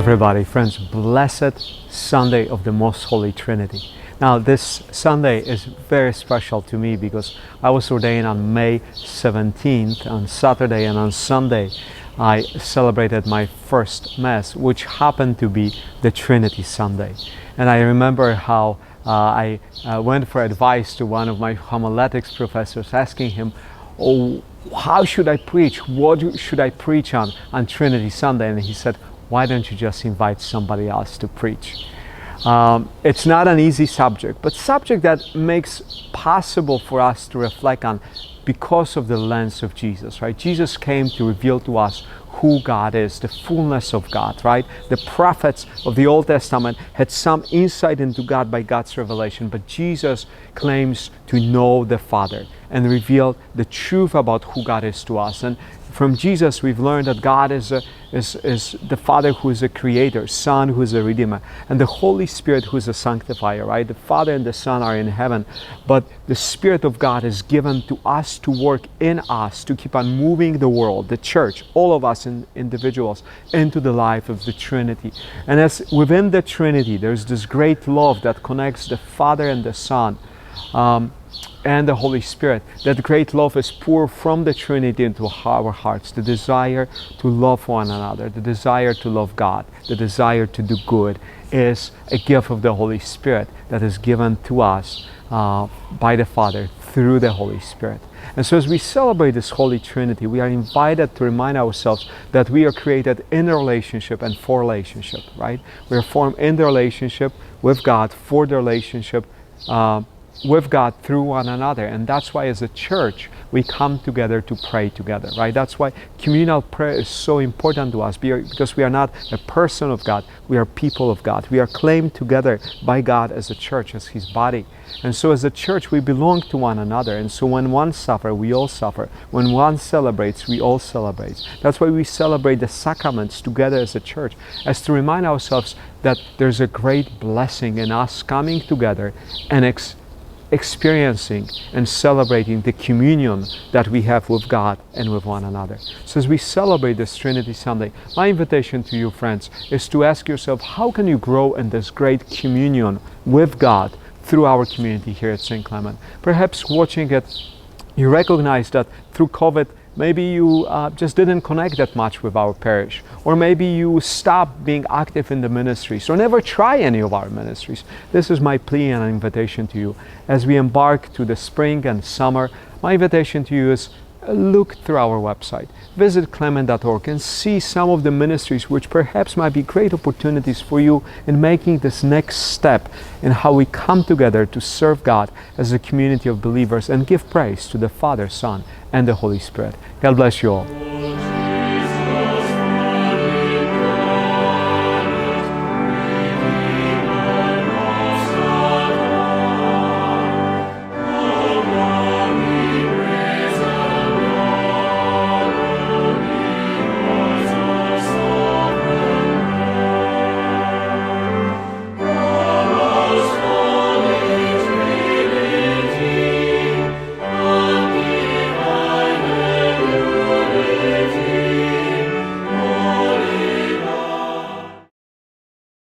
everybody, friends, blessed Sunday of the Most Holy Trinity. Now this Sunday is very special to me because I was ordained on May 17th, on Saturday, and on Sunday I celebrated my first Mass, which happened to be the Trinity Sunday. And I remember how I went for advice to one of my homiletics professors, asking him, how should I preach? What should I preach on Trinity Sunday? And he said, why don't you just invite somebody else to preach? It's not an easy subject, but subject that makes possible for us to reflect on because of the lens of Jesus, right? Jesus came to reveal to us who God is, the fullness of God, right? The prophets of the Old Testament had some insight into God by God's revelation, but Jesus claims to know the Father and reveal the truth about who God is to us. And from Jesus, we've learned that God is the Father who is a creator, Son who is a redeemer, and the Holy Spirit who is a sanctifier, right? The Father and the Son are in heaven, but the Spirit of God is given to us to work in us, to keep on moving the world, the church, all of us individuals, into the life of the Trinity. And as within the Trinity, there's this great love that connects the Father and the Son, and the Holy Spirit. That great love is poured from the Trinity into our hearts. The desire to love one another, the desire to love God, the desire to do good is a gift of the Holy Spirit that is given to us by the Father through the Holy Spirit. And so as we celebrate this Holy Trinity, we are invited to remind ourselves that we are created in a relationship and for relationship, right? We are formed in the relationship with God, for the relationship with God through one another. And that's why as a church we come together to pray together, right? That's why communal prayer is so important to us, because we are not a person of God, we are people of God. We are claimed together by God as a church, as His body. And so as a church we belong to one another, and so when one suffers, we all suffer. When one celebrates, we all celebrate. That's why we celebrate the sacraments together as a church, as to remind ourselves that there's a great blessing in us coming together and experiencing and celebrating the communion that we have with God and with one another. So as we celebrate this Trinity Sunday, my invitation to you, friends, is to ask yourself, how can you grow in this great communion with God through our community here at St. Clement? Perhaps watching it, you recognize that through COVID, maybe you just didn't connect that much with our parish, or maybe you stopped being active in the ministries, or never try any of our ministries. This is my plea and invitation to you. As we embark to the spring and summer, my invitation to you is look through our website, visit clement.org and see some of the ministries which perhaps might be great opportunities for you in making this next step in how we come together to serve God as a community of believers and give praise to the Father, Son, and the Holy Spirit. God bless you all.